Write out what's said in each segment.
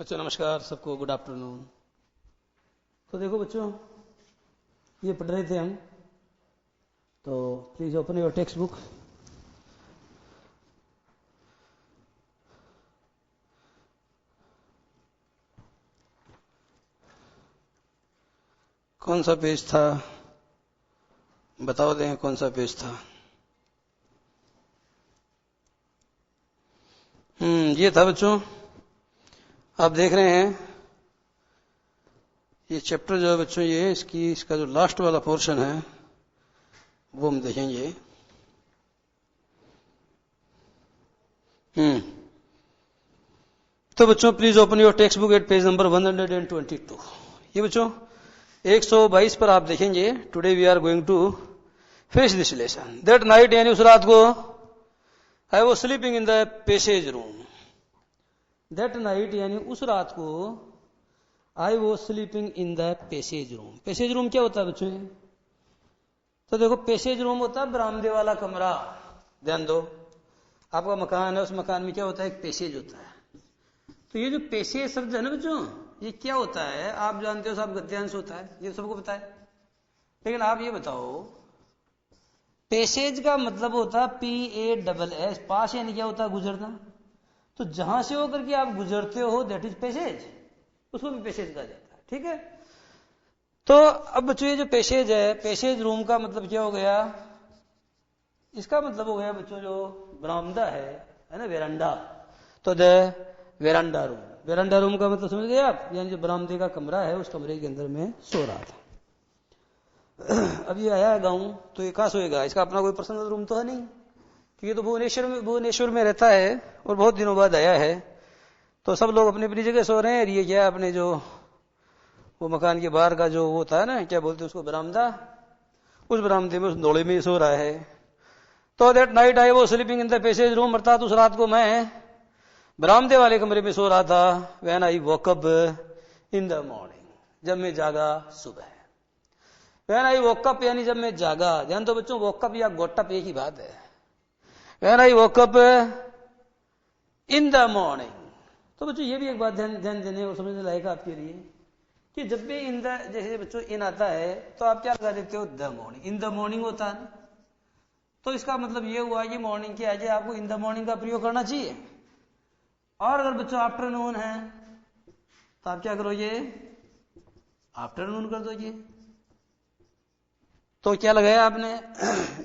बच्चों नमस्कार, सबको गुड आफ्टरनून। तो देखो बच्चों, ये पढ़ रहे थे हम, तो please open your text book. कौन सा पेज था बताओ दें, कौन सा पेज था? ये था बच्चों, आप देख रहे हैं ये चैप्टर जो है बच्चों, ये इसका जो लास्ट वाला पोर्शन है वो हम देखेंगे। तो बच्चों please open your text book at page number 122। ये बच्चों 122 पर आप देखेंगे। Today we are going to finish this lesson. That night, यानी उस रात को, I was sleeping in the passage room. That night यानी उस रात को, I was sleeping in the passage room. Passage room क्या होता है बच्चों? तो देखो, पैसेज रूम होता है बरामदे वाला कमरा। ध्यान दो, आपका मकान है, उस मकान में क्या होता है? एक पैसेज होता है। तो ये जो पैसेज शब्द है ना बच्चों, ये क्या होता है? आप जानते हो सब गद्यांश होता है, ये सबको पता है। लेकिन आप ये बताओ, पैसेज का मतलब होता है PASS, पास, यानी क्या होता है? गुजरना। तो जहां से होकर के आप गुजरते हो, दैट इज पैसेज, उसको भी पैसेज कहा जाता है। ठीक है। तो अब बच्चों ये जो पैसेज है, पैसेज रूम का मतलब क्या हो गया? इसका मतलब हो गया बच्चों जो बरामदा है ना, वेरांडा। तो the veranda room, veranda room का मतलब समझ गए आप? यानी जो बरामदे का कमरा है, उस कमरे के अंदर में सो रहा था। अब ये आया है गाँव, तो ये कहाँ सोएगा? इसका अपना कोई पर्सनल रूम तो है नहीं, क्योंकि तो भुवनेश्वर में रहता है और बहुत दिनों बाद आया है। तो सब लोग अपनी अपनी जगह सो रहे हैं। ये क्या, अपने जो वो मकान के बाहर का जो वो होता है ना, क्या बोलते हैं उसको, बरामदा, उस बरामदे में, उस नोड़े में सो रहा है। तो that night I was sleeping in the passage room, अर्थात उस रात को मैं बरामदे वाले कमरे में सो रहा था। When I woke up in the morning, जब मैं जागा सुबह। व्हेन आई वोक अप यानी जब मैं जागा। ध्यान दो बच्चों, वोकअप या गोटअप एक ही बात है। When I woke up in the morning. तो बच्चों ये भी एक बात ध्यान देने और समझने लायक आपके लिए, कि जब भी इन द, जैसे बच्चों इन आता है तो आप क्या लगा देते हो? The morning. In the morning होता है, तो इसका मतलब ये हुआ कि मॉर्निंग के आगे आपको इन द मॉर्निंग का प्रयोग करना चाहिए। और अगर बच्चों आफ्टरनून है तो आप क्या करोगे? आफ्टरनून कर दोगे। तो क्या लगाया आपने?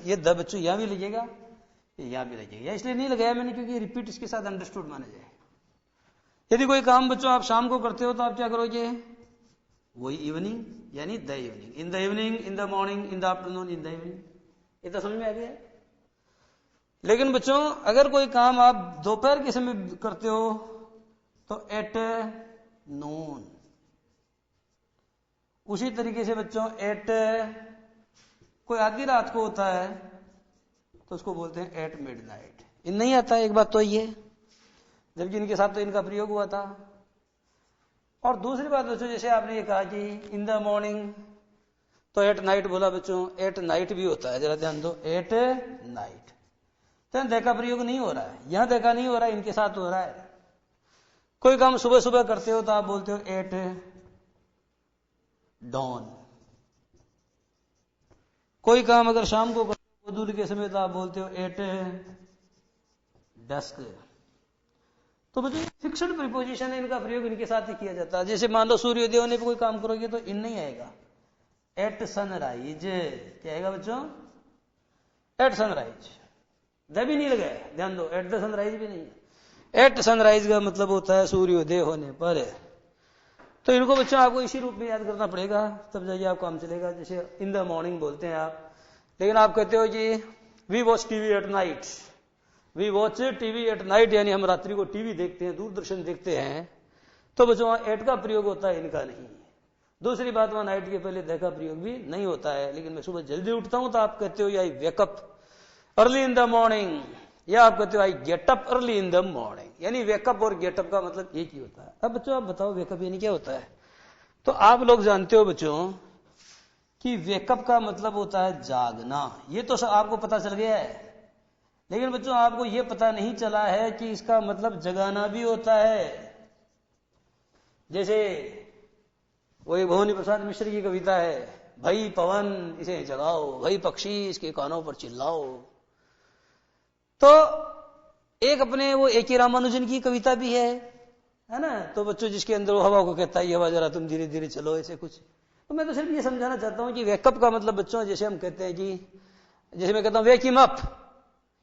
ये द बच्चों यहां भी लगेगा, यहां भी लगेगा। इसलिए नहीं लगाया मैंने क्योंकि रिपीट इसके साथ अंडरस्टूड माना जाए। यदि कोई काम बच्चों आप शाम को करते हो तो आप क्या करोगे? वही इवनिंग, यानी the evening. In the evening, in the morning, in the afternoon, in the evening. ये तो समझ में आ गया। लेकिन बच्चों अगर कोई काम आप दोपहर के समय करते हो तो एट नून। उसी तरीके से बच्चों एट, कोई आधी रात को होता है तो उसको बोलते हैं एट मिडनाइट। इन नहीं आता है, एक बात तो ये, जबकि इनके साथ तो इनका प्रयोग हुआ था। और दूसरी बात बच्चों, जैसे आपने ये कहा कि इन द मॉर्निंग, तो एट नाइट बोला बच्चों, एट नाइट भी होता है। जरा ध्यान दो, एट नाइट। तो द का प्रयोग नहीं हो रहा है, यहां द का नहीं हो रहा है, इनके साथ हो रहा है। कोई काम सुबह सुबह करते हो तो आप बोलते हो एट डॉन। कोई काम अगर शाम को करते हो दूर के समय तो आप बोलते हो एट डस्क। तो बच्चों फिक्स्ड प्रीपोजिशन है, इनका प्रयोग इनके साथ ही किया जाता है। जैसे मान लो सूर्योदय होने पर कोई काम करोगे तो इन नहीं आएगा। एट सनराइज क्या आएगा बच्चों? Eight sunrise. द भी नहीं लगाया, ध्यान दो, एट द सनराइज भी नहीं है। एट सनराइज का मतलब होता है सूर्योदय होने पर। तो इनको बच्चों आपको इसी रूप में याद करना पड़ेगा, तब जाइए आप काम चलेगा। जैसे इन द मॉर्निंग बोलते हैं आप, लेकिन आप कहते हो कि we watch TV at night. We watch TV at night, यानी हम रात्रि को टीवी देखते हैं, दूरदर्शन देखते हैं। तो बच्चों वहां एट का प्रयोग होता है, इनका नहीं। दूसरी बात, वहां नाइट के पहले द का प्रयोग भी नहीं होता है। लेकिन मैं सुबह जल्दी उठता हूं तो आप कहते हो I wake up early in the morning, या आप कहते हो I get up early in the morning. यानी वेकअप और गेटअप का मतलब एक ही होता है। अब बच्चों आप बताओ वेकअप यानी क्या होता है? तो आप लोग जानते हो बच्चों कि वेकअप का मतलब होता है जागना। ये तो सब आपको पता चल गया है। लेकिन बच्चों आपको यह पता नहीं चला है कि इसका मतलब जगाना भी होता है। जैसे वही भवानी प्रसाद मिश्र की कविता है, भाई पवन इसे जगाओ, भाई पक्षी इसके कानों पर चिल्लाओ। तो एक अपने वो A.K. रामानुजन की कविता भी है ना, तो बच्चों जिसके अंदर वो हवा को कहता है, हवा जरा तुम धीरे धीरे चलो, ऐसे कुछ। तो मैं तो सिर्फ ये समझाना चाहता हूं कि वेकअप का मतलब बच्चों, जैसे हम कहते हैं कि, जैसे मैं कहता हूं वेक हिम अप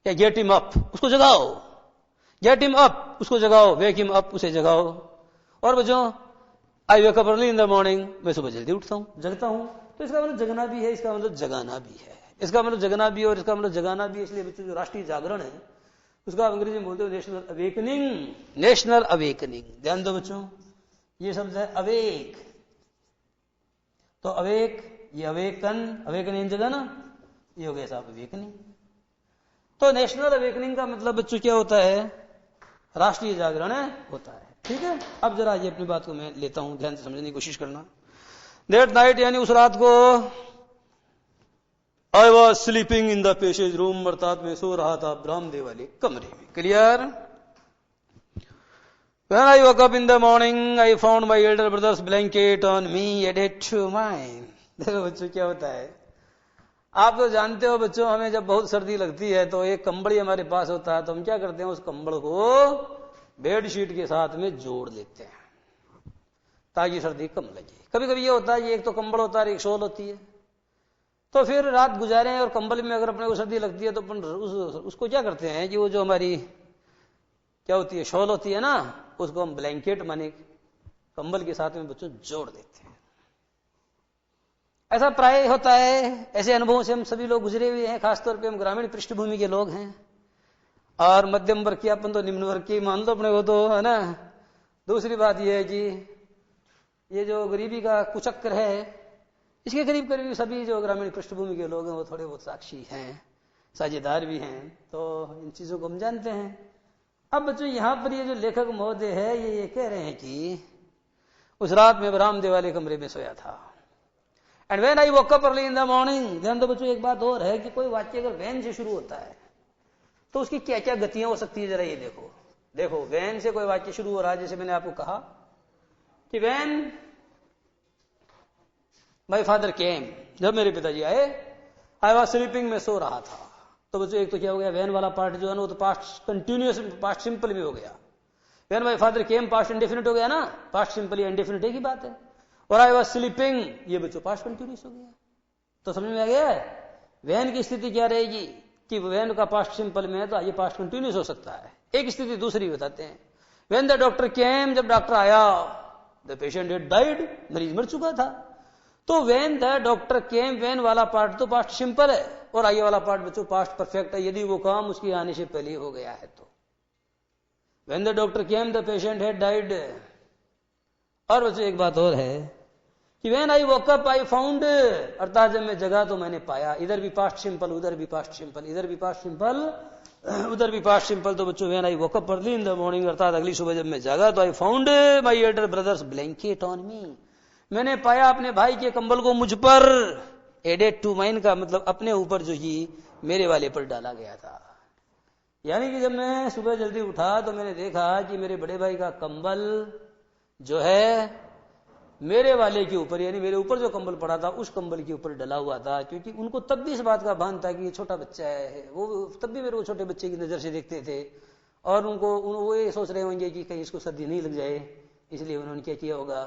या गेट हिम अप, उसको जगाओ, गेट हिम अप उसको जगाओ, वेक हिम अप उसे जगाओ। और बच्चों I wake up early in the morning, मैं सुबह जल्दी उठता हूं, जगता हूं। तो इसका मतलब जगना भी है, इसका मतलब जगाना भी है, इसका मतलब जगना भी है और इसका मतलब जगाना भी है। इसलिए बच्चों जो राष्ट्रीय जागरण है उसका अंग्रेजी में बोलते हो नेशनल अवेकनिंग, नेशनल अवेकनिंग। ध्यान दो बच्चों, ये शब्द है अवेक, तो अवेक, ये अवेकन, अवेकनिंग जगह ना, ये हो गया साहब अवेकनिंग। तो नेशनल अवेकनिंग का मतलब बच्चों क्या होता है, राष्ट्रीय जागरण होता है। ठीक है, अब जरा ये अपनी बात को मैं लेता हूं, ध्यान से समझने की कोशिश करना। दैट नाइट यानी उस रात को, I was sleeping in the passage room, अर्थात मैं सो रहा था ब्राह्मदेव वाले कमरे में। Clear? When I woke up in the morning, I found my elder brother's blanket on me, added to mine. देखो बच्चों क्या होता है, आप तो जानते हो बच्चों, हमें जब बहुत सर्दी लगती है तो एक कंबल हमारे पास होता है, तो हम क्या करते हैं, उस कंबल को बेडशीट के साथ में जोड़ लेते हैं ताकि सर्दी कम लगे। कभी कभी ये होता है कि एक तो कंबल होता है, एक शॉल होती है, तो फिर रात गुजारे और कंबल में अगर अपने को सर्दी लगती है तो अपन उसको क्या करते हैं कि वो जो हमारी क्या होती है, शॉल होती है ना, उसको हम ब्लैंकेट माने कंबल के साथ में बच्चों जोड़ देते हैं। ऐसा प्राय होता है, ऐसे अनुभवों से हम सभी लोग गुजरे हुए हैं, खासतौर पे हम ग्रामीण पृष्ठभूमि के लोग हैं, और मध्यम वर्ग की अपन तो निम्न वर्ग की मान लो अपने को, तो है ना। दूसरी बात यह है कि ये जो गरीबी का कुचक्र है, इसके करीब करीब सभी जो ग्रामीण पृष्ठभूमि के लोग हैं वो थोड़े बहुत साक्षी हैं, साझेदार भी हैं, तो इन चीजों को हम जानते हैं। अब बच्चों यहां पर ये जो लेखक महोदय है ये कह रहे हैं कि उस रात में रामदेव वाले कमरे में सोया था। And when I woke up early in the morning. ध्यान दो बच्चों, एक बात और है कि कोई वाक्य अगर वैन से शुरू होता है तो उसकी क्या क्या गतियां हो सकती है, जरा ये देखो। देखो वैन से कोई वाक्य शुरू हो रहा है, जैसे मैंने आपको कहा कि वैन माय फादर केम, जब मेरे पिताजी आए, आई वॉज स्लीपिंग, मैं सो रहा था। तो बच्चों एक तो क्या हो गया, वैन वाला पार्ट जो है ना वो तो पास्ट कंटिन्यूअस, पास्ट सिंपल भी हो गया। When my father came past indefinite हो गया ना, पास्ट सिंपल या इंडेफिनिट एक ही बात है। और आई वॉज स्लीपिंग ये बच्चों पास्ट कंटिन्यूअस हो गया। तो समझ में आ गया है वैन की स्थिति क्या रहेगी कि वैन का पास्ट सिंपल में है तो ये पास्ट कंटिन्यूअस हो सकता है। एक स्थिति दूसरी बताते हैं, व्हेन द डॉक्टर केम, जब डॉक्टर आया, द पेशेंट हैड डाइड, मरीज मर चुका था। तो when the doctor came, when वाला पार्ट तो पास्ट सिंपल है और आगे वाला पार्ट बच्चों पास्ट परफेक्ट है, यदि वो काम उसके आने से पहले हो गया है तो। When the doctor came the patient had died. और बच्चों एक बात और है कि when I woke up I found, अर्थात जब मैं जगा तो मैंने पाया। इधर भी पास्ट सिंपल, उधर भी पास्ट सिंपल, इधर भी पास्ट सिंपल, उधर भी पास्ट सिंपल। तो बच्चों when I woke up early in the morning, अर्थात अगली सुबह जब मैं जागा तो I found my Elder brothers blanket on me, मैंने पाया अपने भाई के कंबल को मुझ पर। एडेड टू माइन का मतलब अपने ऊपर जो ही मेरे वाले पर डाला गया था। यानी कि जब मैं सुबह जल्दी उठा तो मैंने देखा कि मेरे बड़े भाई का कंबल जो है मेरे वाले के ऊपर, यानी मेरे ऊपर जो कंबल पड़ा था उस कंबल के ऊपर डला हुआ था। क्योंकि उनको तब भी इस बात का भान था कि ये छोटा बच्चा है, वो तब भी मेरे को छोटे बच्चे की नजर से देखते थे और उनको वो ये सोच रहे होंगे कि कहीं इसको सर्दी नहीं लग जाए, इसलिए उन्होंने क्या किया होगा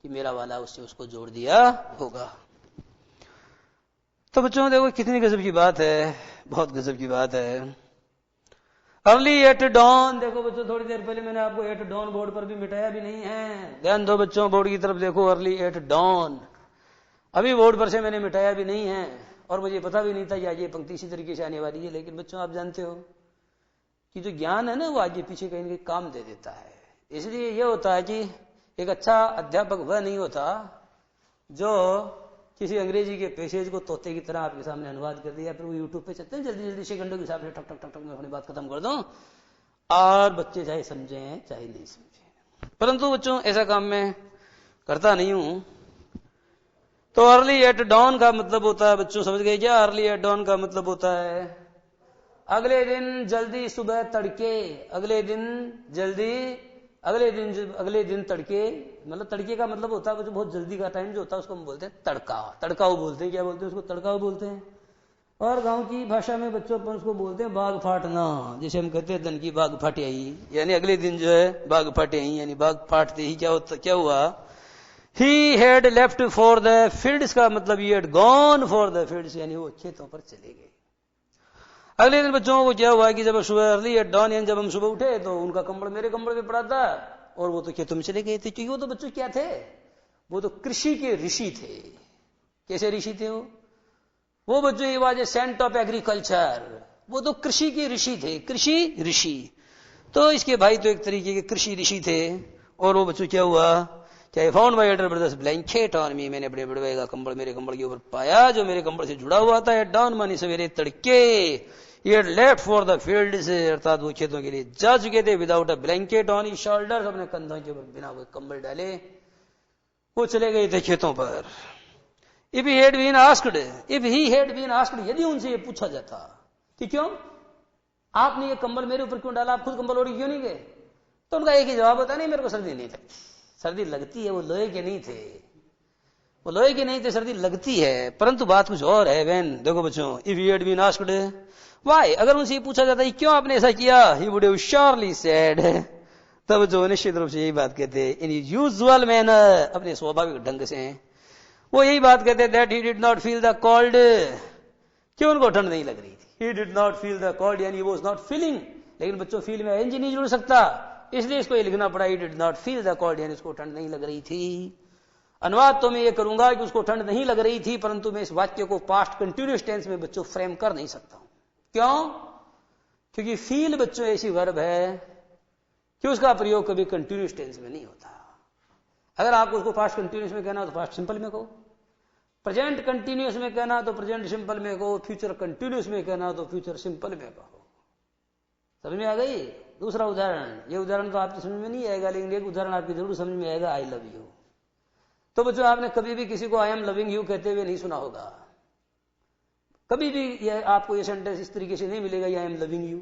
कि मेरा वाला उससे उसको जोड़ दिया होगा। तो बच्चों देखो कितनी गजब की बात है, बहुत गजब की बात है। अर्ली एट डॉन, देखो बच्चों थोड़ी देर पहले मैंने आपको एट डॉन बोर्ड पर भी मिटाया भी नहीं है। ध्यान दो बच्चों, बोर्ड की तरफ देखो, अर्ली एट डॉन अभी बोर्ड पर से मैंने मिटाया भी नहीं है और मुझे पता भी नहीं था कि आज ये पंक्ति इसी तरीके से आने वाली है। लेकिन बच्चों आप जानते हो कि जो ज्ञान है ना वो आगे पीछे कहीं ना कहीं काम दे देता है। इसलिए यह होता है कि एक अच्छा अध्यापक वह नहीं होता जो किसी अंग्रेजी के पैसेज को तोते की तरह आपके सामने अनुवाद कर दिया, फिर वो यूट्यूब पे चलते हैं जल्दी जल्दी सेकंडों के हिसाब से ठक ठक ठक ठक में अपनी बात खत्म कर दूं और बच्चे चाहे समझे चाहे नहीं समझे। परंतु बच्चों ऐसा काम मैं करता नहीं हूं। तो अर्ली एट डॉन का मतलब होता है, बच्चों समझ गए क्या? अर्ली एट डॉन का मतलब होता है अगले दिन जल्दी सुबह तड़के, अगले दिन जल्दी अगले दिन तड़के, मतलब तड़के का मतलब होता है बहुत जल्दी का टाइम जो होता है उसको हम बोलते हैं तड़का, तड़काऊ बोलते हैं। क्या बोलते हैं उसको? तड़काऊ बोलते हैं। और गांव की भाषा में बच्चों अपन उसको बोलते हैं बाग फाटना, जैसे हम कहते हैं धन की बाग फाटी आई, यानी अगले दिन जो है बाग फाटे आई, यानी बाग फाटते ही क्या हुआ? ही had left for the fields का मतलब he had gone for the fields, यानी वो खेतों पर चले गए। अगले दिन बच्चों को क्या हुआ कि जब सुबह अर्ली एट डॉन, यानी जब हम सुबह उठे तो उनका कंबल मेरे कंबल में पड़ा था और वो तो खेतों में चले गए थे, क्योंकि वो तो बच्चों क्या थे? वो तो कृषि के ऋषि थे। कैसे ऋषि थे वो बच्चों? ये बात है सेंट ऑफ एग्रीकल्चर, वो तो कृषि के ऋषि थे, कृषि ऋषि। तो इसके भाई तो एक तरीके के कृषि ऋषि थे। और वो बच्चों क्या हुआ? क्या found my Elder brothers blanket on me, मैंने बड़े बड़े का कंबल मेरे कंबल के ऊपर पाया जो मेरे कंबल से जुड़ा हुआ था। एट डाउन मानी सवेरे तड़के, ये लेफ्ट फॉर द फील्ड से, अर्थात वो खेतों के लिए जा चुके थे। Without a blanket on he shoulder, अपने कंधों के ऊपर बिना कोई कंबल डाले वो चले गए थे खेतों पर। If he had been asked, यदि उनसे ये पूछा जाता कि क्यों आपने ये कंबल मेरे ऊपर क्यों डाला, आप खुद कंबल ओढ़ क्यों नहीं गए, तो उनका एक ही जवाब होता नहीं, मेरे को सर्दी नहीं लगती। सर्दी लगती है, वो लोहे के नहीं थे, वो लोहे के नहीं थे, सर्दी लगती है। परंतु बात कुछ और है बहन। देखो बच्चों, if he had been asked why, अगर उनसे पूछा जाता है क्यों आपने ऐसा किया, he would have surely said, तब जो निश्चित रूप से यही बात कहते इन यूजुअल मैनर, अपने स्वाभाविक ढंग से वो यही बात कहते that he did not feel the cold, क्यों उनको ठंड नहीं लग रही थी। He did not feel the cold, यानी वो वाज नॉट फीलिंग। लेकिन बच्चों फील में एनजी नहीं जुड़ सकता, इसलिए इसको ये लिखना पड़ा, he did not feel the cold, यानी उसको ठंड नहीं लग रही थी। अनुवाद तो मैं ये करूंगा कि उसको ठंड नहीं लग रही थी, परंतु मैं इस वाक्य को पास्ट कंटिन्यूअस टेंस में बच्चों फ्रेम कर नहीं सकता हूं। क्यों? क्योंकि फील बच्चों ऐसी वर्ब है कि उसका प्रयोग कभी कंटिन्यूअस टेंस में नहीं होता। अगर आपको उसको पास्ट कंटिन्यूअस में कहना हो तो पास्ट सिंपल में कहो, प्रेजेंट कंटिन्यूअस में कहना तो प्रेजेंट सिंपल में कहो, फ्यूचर कंटिन्यूअस में कहना तो फ्यूचर सिंपल में कहो। समझ में आ गई? दूसरा उदाहरण, ये उदाहरण तो आपकी समझ में नहीं आएगा, लेकिन एक उदाहरण आपकी जरूर समझ में आएगा, आई लव यू। तो बच्चों आपने कभी भी किसी को आई एम लविंग यू कहते हुए नहीं सुना होगा, कभी भी ये आपको ये सेंटेंस इस तरीके से नहीं मिलेगा, आई एम लविंग यू।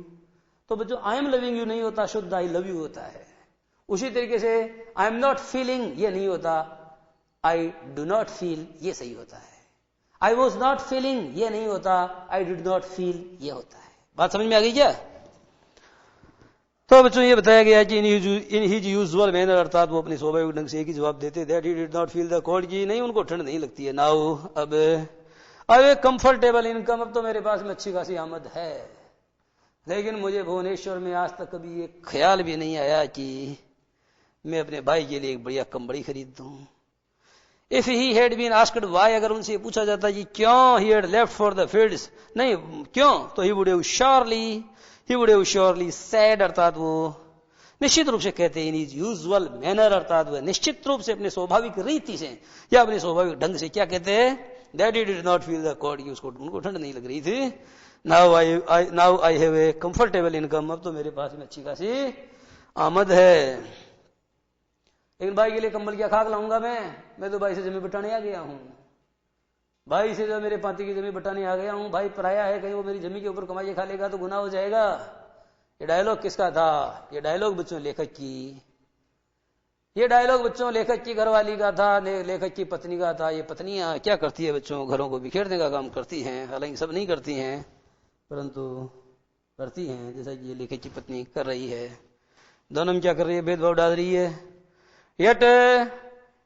तो बच्चों आई एम लविंग यू नहीं होता, शुद्ध आई लव यू होता है। उसी तरीके से आई एम नॉट फीलिंग ये नहीं होता, आई डू नॉट फील ये सही होता है। आई वॉज नॉट फीलिंग ये नहीं होता, आई डिड नॉट फील ये होता है। बात समझ में आ गई क्या? तो बच्चों ये बताया गया कि इन हिज यूजुअल मैनर, अर्थात वो अपने स्वाभाविक ढंग से एक ही जवाब देते, that he did not feel the cold, की नहीं उनको ठंड नहीं लगती है। नाउ अब कंफर्टेबल इनकम, अब तो मेरे पास में अच्छी खासी आमद है, लेकिन मुझे भुवनेश्वर में आज तक कभी ये ख्याल भी नहीं आया कि मैं अपने भाई के लिए एक बढ़िया कंबड़ी खरीद दूं। If he had been asked why, अगर उनसे पूछा जाता कि क्यों he had left for the fields, नहीं क्यों, तो he would have surely said, अर्थात वो निश्चित रूप से कहते हैं इन इज यूजुअल मैनर, अर्थात वह निश्चित रूप से अपने स्वाभाविक रीति से या अपने स्वाभाविक ढंग से क्या कहते हैं, that he did not feel the cold, उसको उनको ठंड नहीं लग रही थी। Now I have a comfortable income, अब तो मेरे पास में अच्छी खासी आमद है। लेकिन भाई के लिए कंबल क्या खाक लाऊंगा मैं तो भाई से जमीन बटाने आ गया हूं, भाई से जो मेरे पाती की जमीन बटाने आ गया हूं। भाई पराया है, कहीं वो मेरी जमीन के ऊपर कमाई खा लेगा तो गुनाह हो जाएगा। ये डायलॉग किसका था? ये डायलॉग बच्चों लेखक की घरवाली का था, लेखक की पत्नी का था। ये पत्नियां क्या करती है बच्चों? घरों को बिखेरने का काम करती हैं, हालांकि सब नहीं करती हैं परंतु करती हैं, जैसा कि ये लेखक की पत्नी कर रही है। दोनों में क्या कर रही है? भेदभाव डाल रही है। Yet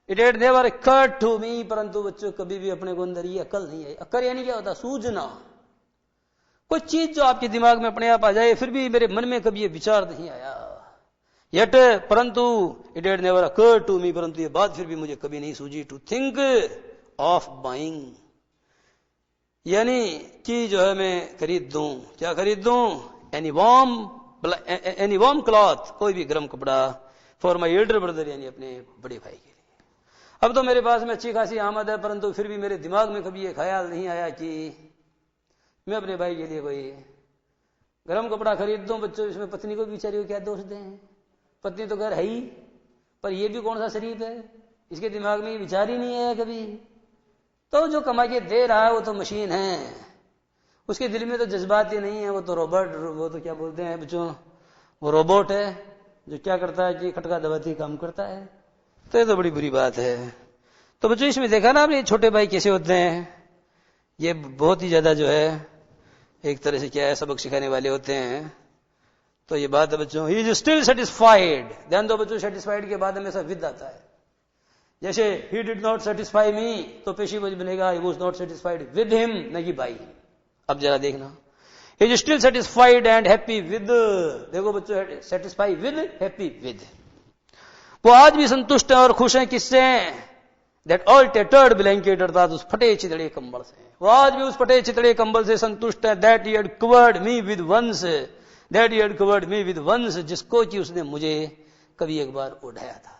it had never occurred to me, परंतु बच्चों कभी भी अपने को अंदर ये अकल नहीं आई। अक्ल यानी क्या होता? सूझना। कोई चीज जो आपके दिमाग में अपने आप आ जाए, फिर भी मेरे मन में कभी ये विचार नहीं आया। Yet परंतु it had never occurred to me, परंतु ये बात फिर भी मुझे कभी नहीं सूझी, to think of buying, यानी कि जो है मैं खरीद दूं, क्या खरीद दूं? any warm cloth, कोई भी गर्म कपड़ा, फॉर माई एल्डर ब्रदर, यानी अपने बड़े भाई के लिए। अब तो मेरे पास में अच्छी खासी आमद है, परंतु फिर भी मेरे दिमाग में कभी ये ख्याल नहीं आया कि मैं अपने भाई के लिए कोई गर्म कपड़ा खरीद दूं। बच्चों इसमें पत्नी को बेचारी को क्या दोष दें? पत्नी तो घर है ही, पर ये भी कौन सा शरीफ है? इसके दिमाग में विचार ही नहीं आया कभी। तो जो कमा के दे रहा है वो तो मशीन है, उसके दिल में तो जज्बात ही नहीं है, वो तो रोबोट, वो तो क्या बोलते हैं बच्चों, वो रोबोट है। जो क्या करता है कि खटका दबाती काम करता है। तो ये तो बड़ी बुरी बात है। तो बच्चों इसमें देखा ना आपने छोटे भाई कैसे होते हैं, ये बहुत ही ज्यादा जो है एक तरह से क्या है सबक सिखाने वाले होते हैं। तो ये बात है बच्चों, ही इज स्टिल सेटिस्फाइड। ध्यान दो बच्चों, सेटिस्फाइड के बाद हमेशा विद आता है। जैसे he did not satisfy me, तो पेशी बनेगा he was not satisfied with him, न कि बाई हिम। अब जरा देखना, he is still satisfied and happy with. देखो बच्चों, सेटिस्फाई विद, हैप्पी विद। वो आज भी संतुष्ट है और खुश है किससे? दैट ऑल टेटर्ड ब्लैंकेट, अर्थात उस फटे चितड़े कंबल से। वो आज भी उस फटे चितड़े कंबल से संतुष्ट है। That he had covered me with once, that he had covered me with once, जिसको कि उसने मुझे कभी एक बार ओढ़ाया था।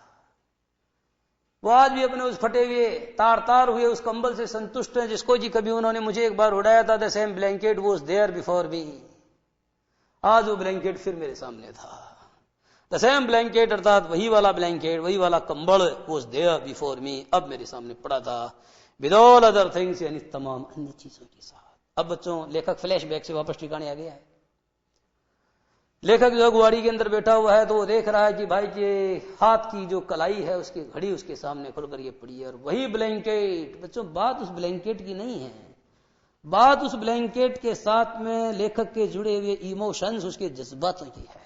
वो आज भी अपने उस फटे हुए तार तार हुए उस कंबल से संतुष्ट है जिसको जी कभी उन्होंने मुझे एक बार उड़ाया था। The same blanket was there before me. आज वो ब्लैंकेट फिर मेरे सामने था। द सेम ब्लैंकेट, अर्थात वही वाला ब्लैंकेट, वही वाला कंबल, वॉज देयर बिफोर मी, अब मेरे सामने पड़ा था। विद ऑल अदर थिंग्स, यानी तमाम अन्य चीजों के साथ। अब बच्चों लेखक फ्लैशबैक से वापस ठिकाने आ गया है। लेखक जो गुआड़ी के अंदर बैठा हुआ है तो वो देख रहा है कि भाई के हाथ की जो कलाई है उसकी घड़ी उसके सामने खुलकर ये पड़ी है, और वही ब्लैंकेट। बच्चों बात उस ब्लैंकेट की नहीं है, बात उस ब्लैंकेट के साथ में लेखक के जुड़े हुए इमोशंस, उसके जज्बातों की है।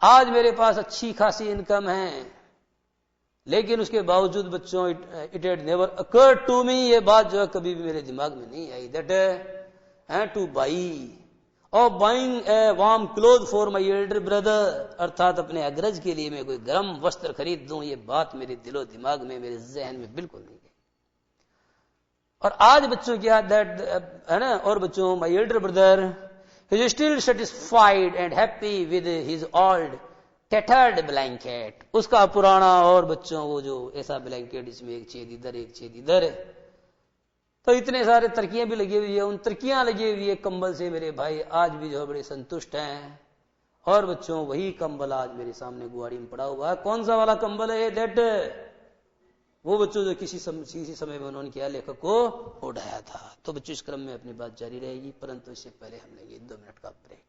आज मेरे पास अच्छी खासी इनकम है, लेकिन उसके बावजूद बच्चों it had never occurred to me, ये बात जो है कभी भी मेरे दिमाग में नहीं आई, दैट टू बाई और buying a warm cloth for my elder brother, अर्थात अपने अग्रज के लिए मैं कोई गर्म वस्त्र खरीद दूं, ये बात मेरे दिलो दिमाग में, मेरे जहन में बिल्कुल नहीं गई। और आज बच्चों क्या दैट है ना, और बच्चों my elder brother is still satisfied and happy with his old tattered blanket, उसका पुराना और बच्चों वो जो ऐसा ब्लैंकेट जिसमें एक छेद इधर एक छेद इधर है। तो इतने सारे तरकियां भी लगी हुई है, उन तरकियां लगी हुई है कंबल से मेरे भाई आज भी जो है बड़े संतुष्ट हैं। और बच्चों वही कंबल आज मेरे सामने गुआड़ी में पड़ा हुआ है। कौन सा वाला कंबल है? दैट वो बच्चों जो किसी समय में उन्होंने क्या लेखक को उड़ाया था। तो बच्चों इस क्रम में अपनी बात जारी रहेगी, परंतु इससे पहले हम लेंगे 2 मिनट का ब्रेक।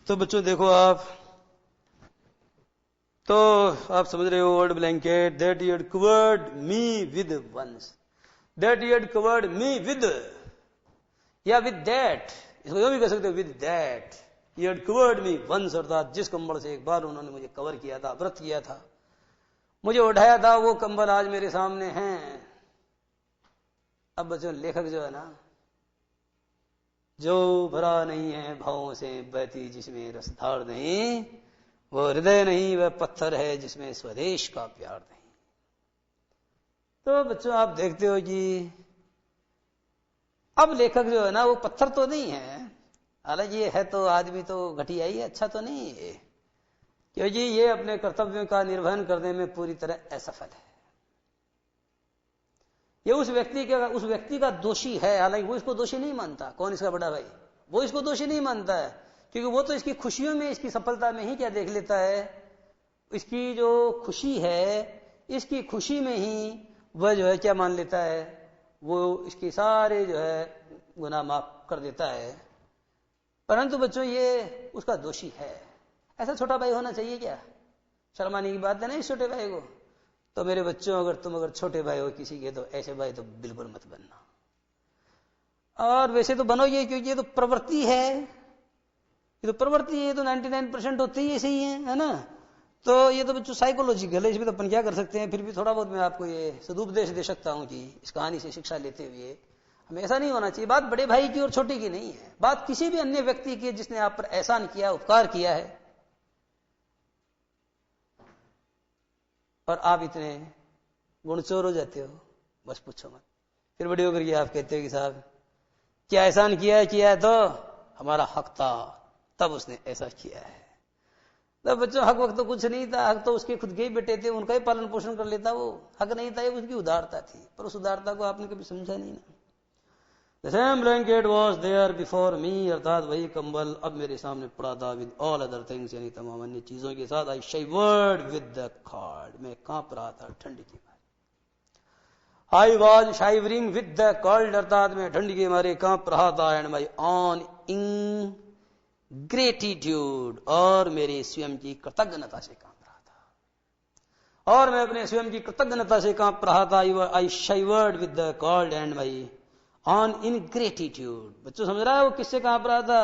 तो बच्चों देखो आप, तो आप समझ रहे हो old blanket that he had covered me with once, that he had covered me with, या विद दैट, इसको यो भी कह सकते हो, with that he had covered me once, अर्थात जिस कंबल से एक बार उन्होंने मुझे कवर किया था, व्रत किया था, मुझे उठाया था, वो कंबल आज मेरे सामने हैं। अब बच्चों लेखक जो है ना, जो भरा नहीं है भावों से बहती जिसमें रसधार नहीं, वो हृदय नहीं, वह पत्थर है जिसमें स्वदेश का प्यार नहीं। तो बच्चों आप देखते हो कि अब लेखक जो है ना वो पत्थर तो नहीं है, हालांकि ये है तो आदमी तो घटिया ही है, अच्छा तो नहीं है, क्योंकि ये अपने कर्तव्यों का निर्वहन करने में पूरी तरह असफल है। ये उस व्यक्ति का दोषी है, हालांकि वो इसको दोषी नहीं मानता। कौन? इसका बड़ा भाई, वो इसको दोषी नहीं मानता है, क्योंकि वो तो इसकी खुशियों में, इसकी सफलता में ही क्या देख लेता है, इसकी जो खुशी है, इसकी खुशी में ही वह जो है क्या मान लेता है, वो इसके सारे जो है गुनाह माफ कर देता है। परंतु बच्चों ये उसका दोषी है। ऐसा छोटा भाई होना चाहिए क्या? शर्माने की बात है ना इस छोटे भाई को। तो मेरे बच्चों, अगर तुम छोटे भाई हो किसी के, तो ऐसे भाई तो बिल्कुल मत बनना। और वैसे तो बनोगे, क्योंकि ये तो प्रवृत्ति है, ये तो प्रवृत्ति है, ये तो 99% होती ही ऐसे ही है ना। तो ये तो बच्चों साइकोलॉजिकल है, इसमें तो अपन क्या कर सकते हैं। फिर भी थोड़ा बहुत मैं आपको ये सदुपदेश दे सकता हूं कि इस कहानी से शिक्षा लेते हुए हमें ऐसा नहीं होना चाहिए। बात बड़े भाई की और छोटे की नहीं है, बात किसी भी अन्य व्यक्ति की जिसने आप पर एहसान किया, उपकार किया है, और आप इतने गुणचोर हो जाते हो, बस पूछो मत। फिर बड़ी होकर के आप कहते हो कि साहब क्या एहसान किया है तो हमारा हक था, तब उसने ऐसा किया है। तब बच्चों हक वक्त तो कुछ नहीं था, हक तो उसके खुद के ही बेटे थे, उनका ही पालन पोषण कर लेता वो। हक नहीं था, ये उसकी उदारता थी, पर उस उदारता को आपने कभी समझा नहीं ना। The same blanket was there before me, अर्थात वही कंबल अब मेरे सामने पड़ा था, with all other things, यानी तमाम अन्य चीजों के साथ। I shivered with the cold, मैं कांप रहा था ठंडी के मारे। I was shivering with the cold, अर्थात मैं ठंडी के मारे कांप रहा था। And my own ingratitude, और मेरी स्वयं की कृतज्ञता से कांप रहा था, और मैं अपने स्वयं की कृतज्ञता से कांप रहा था। I shivered with the cold and my on ingratitude. बच्चों समझ रहा है वो किससे कांप रहा था?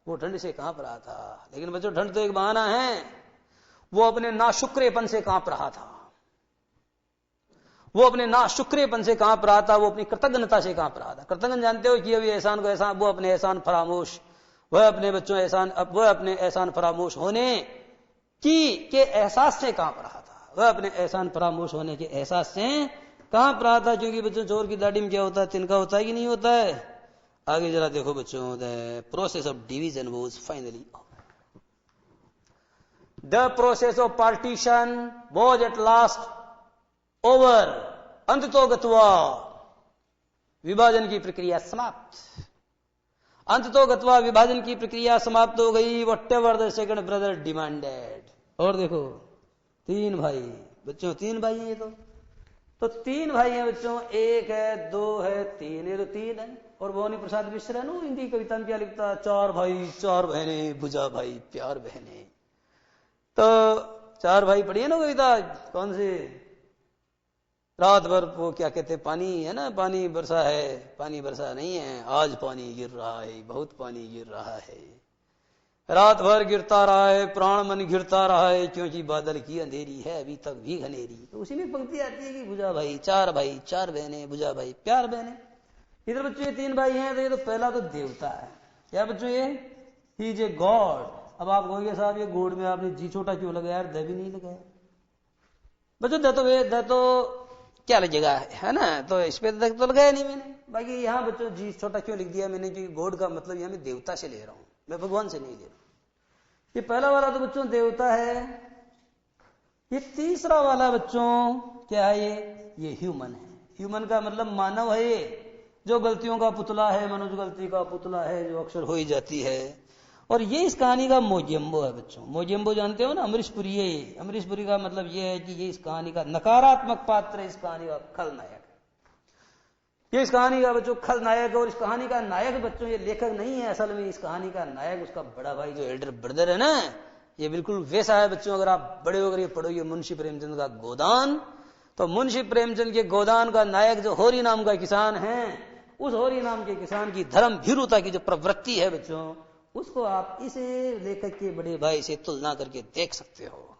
वो ठंड से कांप रहा था। लेकिन बच्चों ठंड तो एक बहाना है, वो अपने नाशुक्रेपन से कांप रहा था, वो अपने नाशुक्रेपन से कांप रहा था, वो अपनी कृतज्ञता से कांप रहा था। कृतज्ञ जानते हो कि अभी एहसान को एहसान, वो अपने एहसान फरामोश, वह अपने बच्चों एहसान, अब वह अपने एहसान फरामोश होने के एहसास से कांप रहा था, वह अपने एहसान फरामोश होने के एहसास से कांप रहा था। क्योंकि बच्चों चोर की दाढ़ी में क्या होता है? तिनका होता है कि नहीं होता है? आगे जरा देखो बच्चों, the process of division was finally over, the process of partition was at last over, अंततोगत्वा विभाजन की प्रक्रिया समाप्त, अंततोगत्वा विभाजन की प्रक्रिया समाप्त हो गई। Whatever the second brother demanded. और देखो तीन भाई, बच्चों तीन भाई हैं ये तो तीन भाई हैं बच्चों, एक है, दो है, तीन है, तो तीन है। और भवानी प्रसाद मिश्र है ना हिंदी कविता में क्या लिखता? चार भाई चार बहनें, भुजा भाई प्यार बहनें। तो चार भाई पढ़ी है ना कविता, कौन सी? रात भर वो क्या कहते, पानी है ना, पानी बरसा है, पानी बरसा नहीं है, आज पानी गिर रहा है, बहुत पानी गिर रहा है, रात भर गिरता रहा है, प्राण मन गिरता रहा है, क्योंकि बादल की अंधेरी है अभी तक भी घनेरी। तो उसी में पंक्ति आती है कि भुजा भाई चार बहनें, भुजा भाई प्यार बहनें। इधर बच्चों ये तीन भाई हैं, तो ये तो पहला तो देवता है। क्या बच्चों ये? He is a god. अब आप कहोगे साहब ये गॉड में आपने जी छोटा क्यों लगाया? यार द भी नहीं लगाया बच्चों, द तो क्या लगेगा, है ना, तो इस पे तो लगाया नहीं मैंने। बाकी यहाँ बच्चों जी छोटा क्यों लिख दिया मैंने? क्योंकि गॉड का मतलब यहाँ मैं देवता से ले रहा हूं, मैं भगवान से नहीं ले रहा। ये पहला वाला तो बच्चों देवता है। ये तीसरा वाला बच्चों क्या है? ये ह्यूमन है। ह्यूमन का मतलब मानव है, ये जो गलतियों का पुतला है, मनुष्य गलती का पुतला है, जो अक्सर हो ही जाती है। और ये इस कहानी का मोजेम्बो है बच्चों। मोजेम्बो जानते हो ना, अमरीशपुरी है ये। अमरीशपुरी का मतलब ये है कि ये इस कहानी का नकारात्मक पात्र है, इस कहानी का खलनायक। ये इस कहानी का बच्चों खलनायक, और इस कहानी का नायक बच्चों ये लेखक नहीं है, असल में इस कहानी का नायक उसका बड़ा भाई जो एल्डर ब्रदर है ना, ये बिल्कुल वैसा है बच्चों। अगर आप बड़े होकर ये पढ़ोगे मुंशी प्रेमचंद का गोदान, तो मुंशी प्रेमचंद के गोदान का नायक जो होरी नाम का किसान है, उस होरी नाम के किसान की धर्म भीरुता की जो प्रवृत्ति है बच्चों, उसको आप इस लेखक के बड़े भाई से तुलना करके देख सकते हो।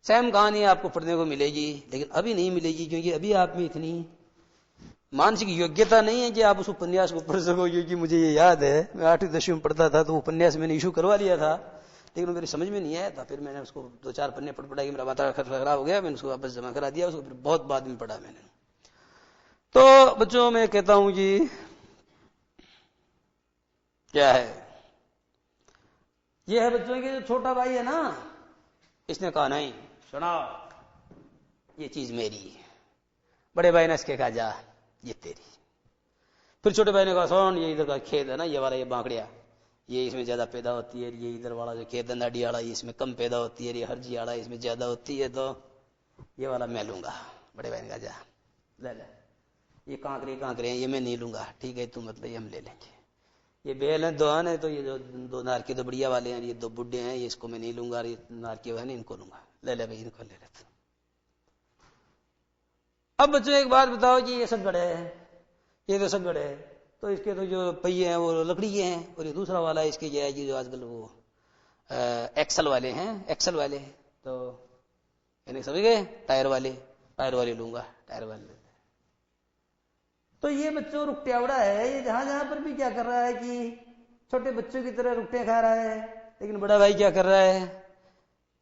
सेम कहानी आपको पढ़ने को मिलेगी, लेकिन अभी नहीं मिलेगी, क्योंकि अभी आप में इतनी मानसिक योग्यता नहीं है कि आप उस उपन्यास को पढ़ सको। क्योंकि मुझे ये याद है, मैं 8वीं 10वीं में पढ़ता था, तो उपन्यास मैंने इशू करवा लिया था, लेकिन मेरी समझ में नहीं आया था। फिर मैंने उसको 2-4 पन्ने पढ़ पढ़ा के मेरा माथा खराब हो गया, मैंने उसको वापस जमा करा दिया, उसको फिर बहुत बाद में पढ़ा मैंने। तो बच्चों मैं कहता हूं कि क्या है, ये है बच्चों के जो छोटा भाई है ना, इसने कहा नहीं सुना, ये चीज मेरी है। बड़े भाई ने इसके कहा जा ये तेरी। फिर छोटे भाई ने कहा सुन, ये इधर का खेत है ना, ये वाला, ये बांकड़िया, ये इसमें ज्यादा पैदा होती है, ये इधर वाला जो खेत है नाडी वाला, ये इसमें कम पैदा होती है, ये हरजी वाला इसमें ज्यादा होती है, तो ये वाला मैं लूंगा। बड़े भाई ने कहा जा ले ले, ये कांकरे हैं, ये मैं नहीं लूंगा। ठीक है, तू मतलब ये हम ले लेंगे। ये बेल है, दो है, तो ये जो दो नारके तो बढ़िया वाले हैं, ये दो बुड्ढे हैं, ये इसको मैं नहीं लूंगा, ये नारके वाले इनको लूंगा। ले ले भाई, इनको ले लेते। अब बच्चों एक बात बताओ कि ये सगड़ है, ये तो सगड़ है, तो इसके तो जो पहिए हैं वो लकड़ी के हैं, और ये दूसरा वाला है इसके जो आजकल वो एक्सल वाले हैं, एक्सल वाले, तो यानी समझ गए, टायर वाले लूंगा, टायर वाले। तो ये बच्चों रुकटियावड़ा है, ये जहां जहां पर भी क्या कर रहा है कि छोटे बच्चों की तरह रुकटे खा रहा है, लेकिन बड़ा भाई क्या कर रहा है,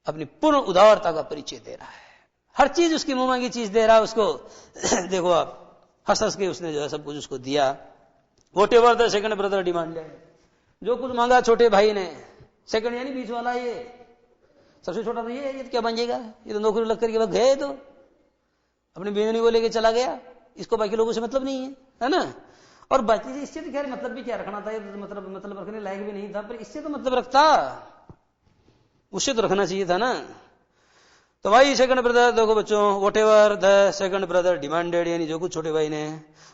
अपनी पूर्ण उदारता का परिचय दे रहा है। हर चीज उसकी मुंह मांगी चीज दे रहा है उसको। देखो आप, हंस के उसने जो है सब कुछ उसको दिया। What ever the second brother demand है, जो कुछ मांगा छोटे भाई ने, सेकंड यानी बीच वाला, ये सबसे छोटा तो ये तो क्या बन जाएगा, ये तो नौकरी लग करके वक्त गए, तो अपनी बेगनी को लेके चला गया, इसको बाकी लोगों से मतलब नहीं है ना। और बाकी इससे तो खैर मतलब भी क्या रखना था, ये तो मतलब रखने लायक भी नहीं था, पर इससे तो मतलब रखता, उससे तो रखना चाहिए था ना। तो भाई सेकंड ब्रदर, देखो बच्चों, what ever the second brother demanded, यानी जो कुछ छोटे भाई ने,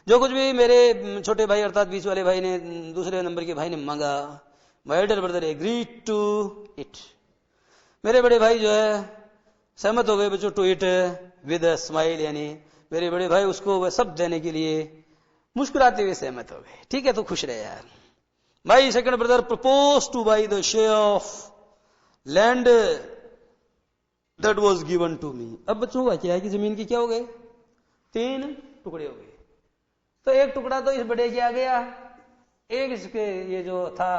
जो कुछ भी मेरे छोटे भाई अर्थात बीच वाले भाई ने, दूसरे नंबर के भाई ने मांगा, my elder brother agreed to it, मेरे बड़े भाई जो है सहमत हो गए बच्चों, to it with a smile, यानी मेरे बड़े भाई उसको वह सब देने के लिए मुस्कुराते हुए सहमत हो गए। ठीक है, तो खुश रहे यार। भाई second brother propose to buy the share of land that was given to me. अब बच्चों हुआ क्या है कि जमीन के क्या हो गए, 3 टुकड़े हो गए। तो एक टुकड़ा तो इस बड़े के आ गया, एक इसके ये जो था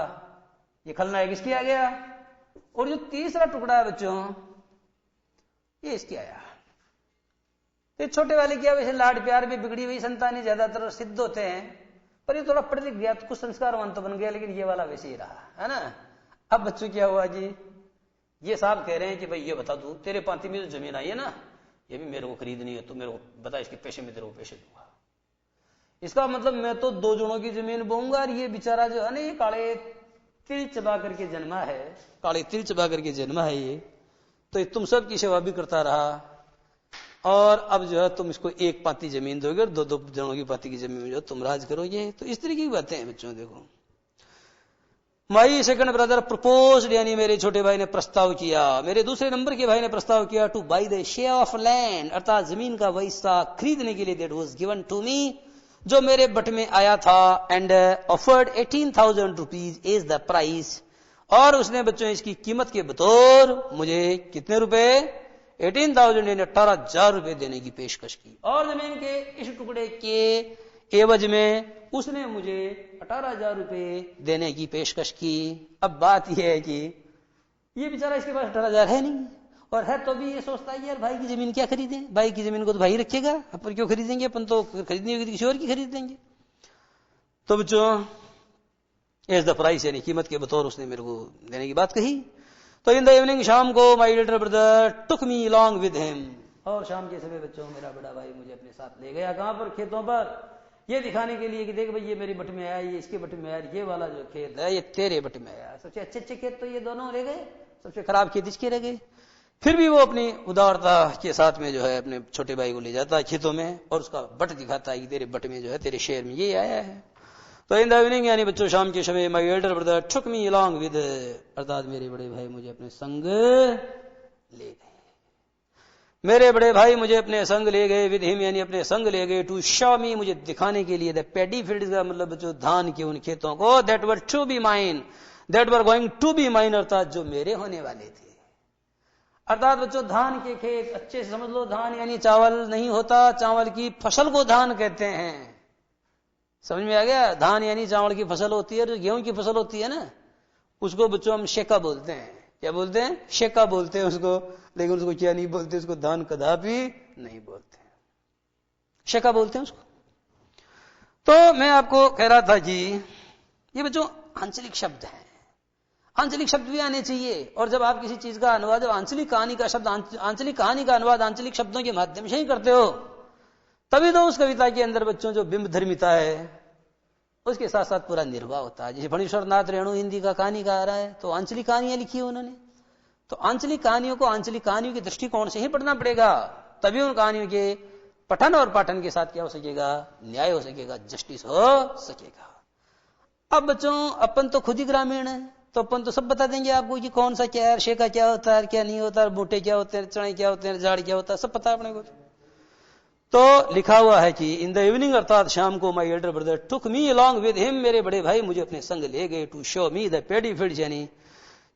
ये खलनायक इसके आ गया, और जो तीसरा टुकड़ा है बच्चों ये इसके आया। तो छोटे वाले क्या, वैसे लाड प्यार भी बिगड़ी हुई संतानें ज्यादातर सिद्ध होते हैं, पर ये थोड़ा पढ़ लिख गया तो कुछ संस्कारवान तो बन गया, लेकिन ये वाला वैसे ही रहा है ना। अब बच्चों क्या हुआ जी, ये साहब कह रहे हैं कि भाई ये बता दू, तेरे पांति में जो जमीन आई है ना, ये भी मेरे को खरीदनी है, तो मेरे को बता, इसके पैसे में तेरे को पैसे दूंगा। इसका मतलब मैं तो 2 जनों की जमीन बोऊंगा, और ये बेचारा जो है ना, ये काले तिल चबा करके जन्मा है, काले तिल चबा करके जन्मा है ये, तो ये तुम सब की सेवा भी करता रहा, और अब जो है तुम इसको 1 पाती जमीन दोगे, और 2 जनों की पाती की जमीन में जो तुम राज करोगे। तो इस तरीके की बातें हैं बच्चों। देखो, माई सेकंड ब्रदर प्रपोज्ड, यानी मेरे छोटे भाई ने प्रस्ताव किया, मेरे दूसरे नंबर के भाई ने प्रस्ताव किया, to buy the share of land, अर्थात जमीन का वह हिस्सा खरीदने के लिए, that was given to me, जो मेरे बट में आया था, and offered 18,000 rupees is the price, और उसने बच्चों इसकी कीमत के बतौर मुझे कितने रुपए, 18,000 यानी 18,000 रुपए देने की पेशकश की। और जमीन के इस टुकड़े के एवज में उसने मुझे 18,000 रुपए देने की पेशकश की। अब बात यह है कि ये बेचारा, इसके पास 18,000 है नहीं, और है तो भी ये सोचता है यार भाई की जमीन क्या खरीदें, भाई की जमीन को तो भाई रखेगा, अपन क्यों खरीदेंगे, अपन तो खरीदनी होगी तो किसी और की खरीद देंगे। तो बच्चों एज द प्राइस, यानी कीमत के बतौर उसने मेरे को देने की बात कही। तो इन द इवनिंग, शाम को, my little brother took me along with him, और शाम के समय बच्चों मेरा बड़ा भाई मुझे अपने साथ ले गया, कहां पर, खेतों पर, ये दिखाने के लिए कि देख भाई ये मेरी बट में आया, ये इसके बट में आया, ये वाला जो खेत है ये तेरे बट में आया। सबसे अच्छे खेत तो ये दोनों रह गए, सबसे खराब खेत इसके रह गए। फिर भी वो अपनी उदारता के साथ में जो है अपने छोटे भाई को ले जाता है खेतों में, और उसका बट दिखाता है कि तेरे बट में जो है, तेरे शहर में ये आया है। तो इन द इवनिंग, यानी बच्चों शाम के समय, my elder brother took me along with, अर्थात मेरे बड़े भाई मुझे अपने संग ले गए, मेरे बड़े भाई मुझे अपने संग ले गए, विद हिम यानी अपने संग ले गए, टू शो मी, मुझे दिखाने के लिए, द पैडी फील्ड का मतलब बच्चों धान के उन खेतों को, that were to be mine, that were going to be mine, अर्थात जो मेरे होने वाले थे। अर्थात बच्चों धान के खेत, अच्छे से समझ लो, धान यानी चावल नहीं होता, चावल की फसल को धान कहते हैं, समझ में आ गया। धान यानी चावल की फसल होती है, जो गेहूं की फसल होती है ना, उसको बच्चों हम शेका बोलते हैं। क्या बोलते हैं? शेका बोलते हैं उसको, लेकिन उसको क्या नहीं बोलते, उसको धान कदापि नहीं बोलते, शेका बोलते हैं उसको। तो मैं आपको कह रहा था कि ये बच्चों आंचलिक शब्द हैं, आंचलिक शब्द भी आने चाहिए। और जब आप किसी चीज का अनुवाद, जब आंचलिक कहानी का शब्द, आंचलिक कहानी का अनुवाद आंचलिक शब्दों के माध्यम से ही करते हो, तभी तो उस कविता के अंदर बच्चों जो बिंब धर्मिता है उसके साथ साथ पूरा निर्वाह होता है। जैसे फणीश्वर नाथ रेणु हिंदी का कहानी का आ रहा है, तो आंचलिक कहानियां लिखी है उन्होंने, तो आंचलिक कहानियों को आंचलिक कहानियों के दृष्टिकोण से ही पढ़ना पड़ेगा। तभी उन कहानियों के पठन और पाठन के साथ क्या हो सकेगा, न्याय हो सकेगा, जस्टिस हो सकेगा। अब बच्चों अपन तो खुद ही ग्रामीण है, तो अपन तो सब बता देंगे आपको कि कौन सा क्या है, शे का क्या होता है, क्या नहीं होता है, बूटे क्या होते हैं, चने क्या होते हैं, झाड़ क्या होता है, सब पता है अपने को। तो लिखा हुआ है कि इन द इवनिंग अर्थात शाम को my elder brother took me along with him, मेरे बड़े भाई मुझे अपने संग ले गए, to show me the paddy fields, यानी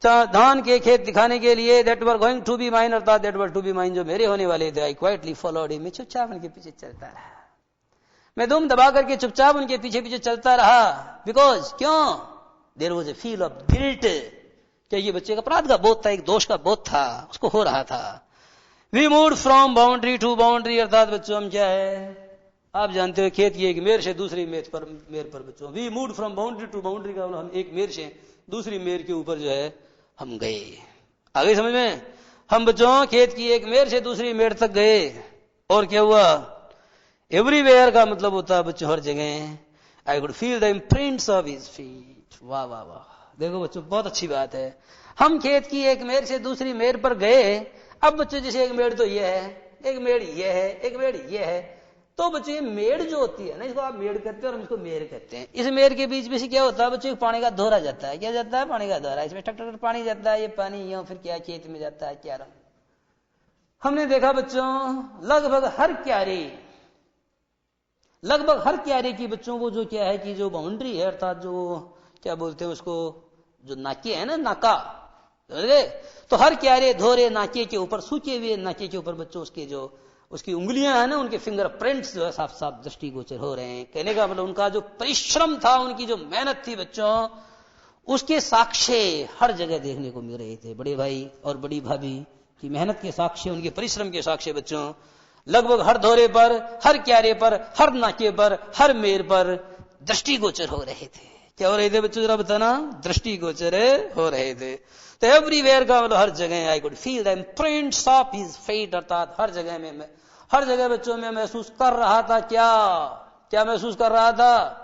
धान के खेत दिखाने के लिए, that were going to be mine अर्थात that were to be mine, जो मेरे होने वाले थे। आई क्वाइटली फॉलोड हिम, मैं चुपचाप उनके पीछे चलता रहा, मैं दुम दबा करके चुपचाप उनके पीछे पीछे चलता रहा। बिकॉज क्यों, there was a feel of guilt, क्या ये बच्चे का अपराध का बोध था, एक दोष का बोध था, उसको हो रहा था। We moved from boundary to boundary अर्थात बच्चों हम क्या है, आप जानते हो खेत की एक मेर से दूसरी मेर पर बच्चों, we moved from boundary to boundary का हम एक मेर से दूसरी मेर के ऊपर जो है हम गए। आगे समझ में, हम बच्चों खेत की एक मेर से दूसरी मेर तक गए, और क्या हुआ, एवरीवेयर का मतलब होता है बच्चों हर जगह, I could feel the imprints of his feet. वाह वाह वाह, देखो बच्चों बहुत अच्छी बात है, हम खेत की एक मेर से दूसरी मेर पर गए। अब बच्चों जैसे एक मेड़ तो ये है, एक मेड़ ये है, एक मेड़ ये है, तो बच्चों ये मेड़ जो होती है ना, इसको आप मेड़ कहते हैं और हम इसको मेर कहते हैं। इस मेड़ के बीच में से क्या होता है बच्चों, पानी का दोहरा जाता है, क्या जाता है, पानी का दोहरा, इसमें टक टक पानी जाता है, ये पानी यूं फिर क्या खेत में जाता है क्यारा। हमने देखा बच्चों लगभग हर क्यारे की बच्चों वो जो क्या है कि जो बाउंड्री है अर्थात जो क्या बोलते हैं उसको, जो नाके है ना, नाका, तो हर क्यारे धोरे नाके के ऊपर, सूखे हुए नाके के ऊपर बच्चों उसके जो उसकी उंगलियां है ना, उनके फिंगर प्रिंट्स जो है साफ साफ दृष्टिगोचर हो रहे हैं। कहने का मतलब उनका जो परिश्रम था, उनकी जो मेहनत थी बच्चों, उसके साक्ष्य हर जगह देखने को मिल रहे थे। बड़े भाई और बड़ी भाभी की मेहनत के साक्ष्य, उनके परिश्रम के साक्ष्य बच्चों लगभग हर धोरे पर, हर क्यारे पर, हर नाके पर, हर मेर पर दृष्टिगोचर हो रहे थे। क्या हो रहे थे बच्चों, जरा बताना, दृष्टिगोचर हो रहे थे। तो एवरीवेयर का मतलब हर जगह, I could feel the imprints of his feet अर्थात हर जगह में, हर जगह बच्चों में महसूस कर रहा था, क्या महसूस कर रहा था,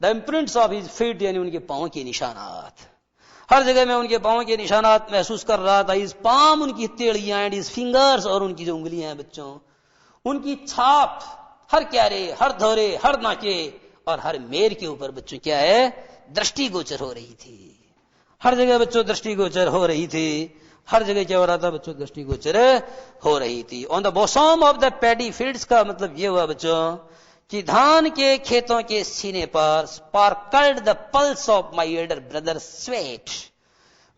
the imprints of his feet, यानी उनके पांव के निशानात, हर जगह में उनके पांव के निशानात महसूस कर रहा था। हिज पाम, उनकी हथेलियां, एंड हिज फिंगर्स, और उनकी जो उंगलियां हैं बच्चों, उनकी छाप हर क्यारे, हर धोरे, हर नाके और हर मेर के ऊपर बच्चों क्या है, दृष्टिगोचर हो रही थी। हर जगह बच्चों दृष्टिगोचर हो रही थी, हर जगह क्या हो रहा था बच्चों, दृष्टिगोचर हो रही थी। On the bosom of the paddy fields का मतलब यह हुआ बच्चों कि धान के खेतों के सीने पर sparkled the pulse of my elder brother sweat,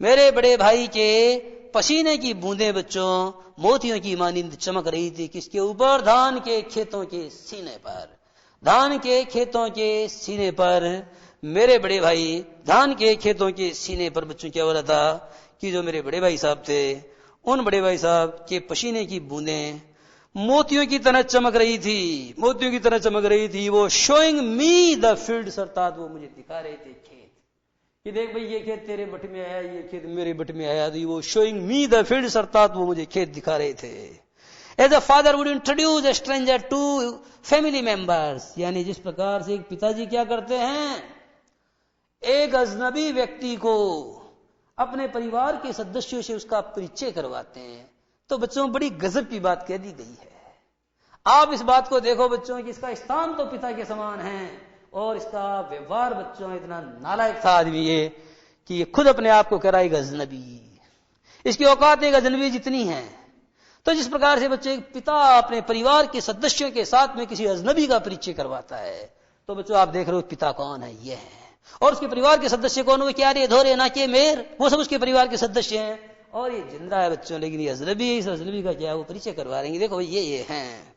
मेरे बड़े भाई के पसीने की बूंदें बच्चों मोतियों की मानिंद चमक रही थी। किसके ऊपर, धान के खेतों के सीने पर, धान के खेतों के सीने पर, मेरे बड़े भाई धान के खेतों के सीने पर बच्चों क्या हो रहा था कि जो मेरे बड़े भाई साहब थे, उन बड़े भाई साहब के पसीने की बूंदें मोतियों की तरह चमक रही थी, मोतियों की तरह चमक रही थी। वो शोइंग मी द फील्ड्स अर्थात वो मुझे दिखा रहे थे खेत, कि देख भाई ये खेत तेरे बट में आया, ये खेत मेरे बट में आया। तो वो शोइंग मी द फील्ड्स अर्थात वो मुझे खेत दिखा रहे थे। As a father would introduce a stranger to family members, यानी जिस प्रकार से एक पिताजी क्या करते हैं, एक अजनबी व्यक्ति को अपने परिवार के सदस्यों से उसका परिचय करवाते हैं। तो बच्चों बड़ी गजब की बात कह दी गई है। आप इस बात को देखो बच्चों कि इसका स्थान तो पिता के समान है और इसका व्यवहार बच्चों इतना नालायक था आदमी ये कि ये खुद अपने आप को कह रहा है एक अजनबी, इसकी औकात एक अजनबी जितनी है। तो जिस प्रकार से बच्चे एक पिता अपने परिवार के सदस्यों के साथ में किसी अजनबी का परिचय करवाता है, तो बच्चों आप देख रहे हो पिता कौन है, ये है। और उसके परिवार के सदस्य कौन हुए, क्या रे धोरे नाके मेर, वो सब उसके परिवार के सदस्य हैं। और ये जिंदा है बच्चों, लेकिन ये अजनबी, इस अजनबी का क्या वो परिचय करवा रहे हैं। देखो भाई ये हैं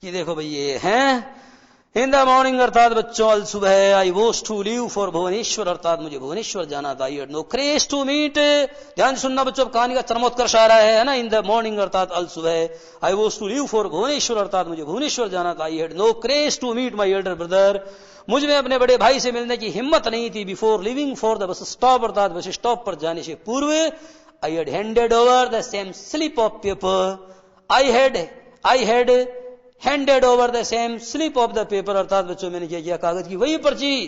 कि देखो भाई ये हैं। इन द मॉर्निंग अर्थात बच्चों अल सुबह, I was to leave for Bhubaneswar अर्थात मुझे भुवनेश्वर जाना था। You know craze to meet, ध्यान सुनना बच्चों, कहानी का चरमोत्कर्ष आ रहा है ना। इन द मॉर्निंग अर्थात अल सुबह, I was to leave for Bhubaneswar अर्थात मुझे भुवनेश्वर जाना था। I had no craze to meet my elder brother, मुझ में अपने बड़े भाई से मिलने की हिम्मत नहीं थी। Before living for the bus stop अर्थात बस स्टॉप पर जाने से पूर्व, I had handed over the same slip of paper, I had handed over the same slip of the paper अर्थात बच्चों मैंने क्या किया, कागज की वही पर्ची,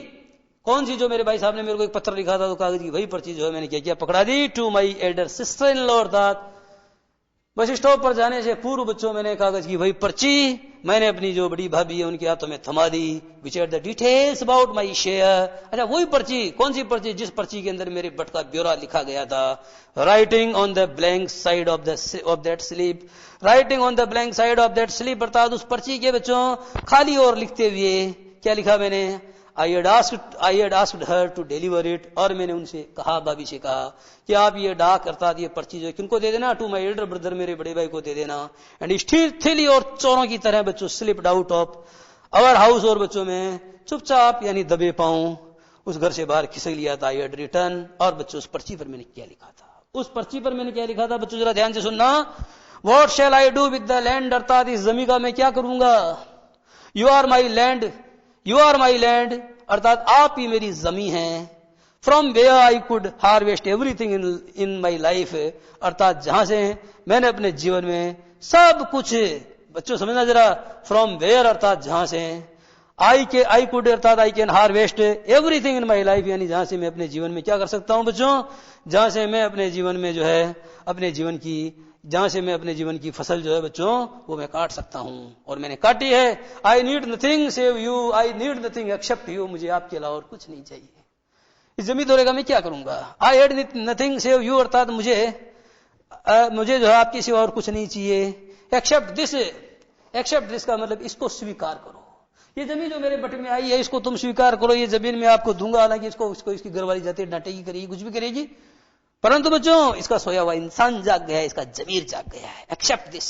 कौन सी जो मेरे भाई साहब ने मेरे को एक पत्र लिखा था, तो कागज की वही पर्ची जो है मैंने क्या किया, पकड़ा दी। To my elder sister in law अर्थात बस स्टॉप पर जाने से पूर्व बच्चों मैंने कागज की वही पर्ची मैंने अपनी जो बड़ी भाभी है उनके हाथों में थमा दी, which are the details about my share. अच्छा वही पर्ची, कौन सी पर्ची? जिस पर्ची के अंदर मेरे बट का ब्यौरा लिखा गया था। Writing on the blank side of that slip, writing on the blank side of that slip, अर्थात उस पर्ची के बच्चों खाली और लिखते हुए क्या लिखा मैंने? I had asked her to deliver it, और मैंने उनसे कहा, भाभी से कहा कि आप ये डाक अर्थात ये पर्ची जो किनको दे देना? टू माई एल्डर ब्रदर, मेरे बड़े भाई को दे देना। एंड स्टीलली और चोरों की तरह बच्चों slipped out of our house, और बच्चों में चुपचाप यानी दबे पाऊं उस घर से बाहर खिसक लिया था। आई हैड रिटर्न, और बच्चों उस पर्ची पर मैंने क्या लिखा था? उस पर्ची पर मैंने क्या लिखा था बच्चों जरा ध्यान से सुनना। What shall I do with the land, अर्थात इस जमीन का मैं क्या करूंगा? You are my land, you are my land, अर्थात आप ही मेरी जमी हैं। From where I could harvest everything in my life, अर्थात जहां से मैंने अपने जीवन में सब कुछ, बच्चों समझना जरा, फ्रॉम वेयर अर्थात जहां से, आई कुड अर्थात I can harvest everything in my life, यानी जहां से मैं अपने जीवन में क्या कर सकता हूं बच्चों? जहां से मैं अपने जीवन में जो है अपने जीवन की, जहां से मैं अपने जीवन की फसल जो है बच्चों वो मैं काट सकता हूं, और मैंने काटी है। I need nothing save you, I need nothing accept you, मुझे आपके अलावा और कुछ नहीं चाहिए। इस जमीन दौरे का मैं क्या करूंगा? I had nothing save you, अर्थात मुझे जो है आपके सिवा और कुछ नहीं चाहिए। एक्सेप्ट दिस का मतलब इसको स्वीकार करो। ये जमीन जो मेरे बट में आई है इसको तुम स्वीकार करो, ये जमीन मैं आपको दूंगा, हालांकि इसको इसकी घरवाली जाती डांटेगी, करेगी, कुछ भी करेगी, परंतु बच्चों इसका सोया हुआ इंसान जाग गया है, इसका जमीर जाग गया है। एक्सेप्ट दिस,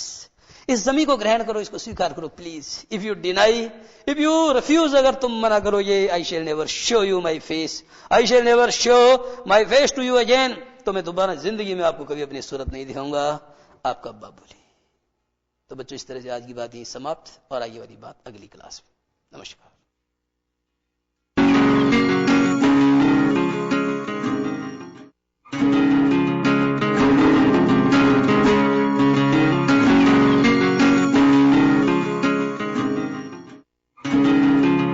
इस जमीन को ग्रहण करो, इसको स्वीकार करो प्लीज। इफ यू रिफ्यूज, अगर तुम मना करो ये, I shall never show you my face, I shall never show my face to you again, तो मैं दोबारा जिंदगी में आपको कभी अपनी सूरत नहीं दिखाऊंगा। आपका बाबूली। तो बच्चों इस तरह से आज की बात यही समाप्त, और आगे वाली बात अगली क्लास में। नमस्कार।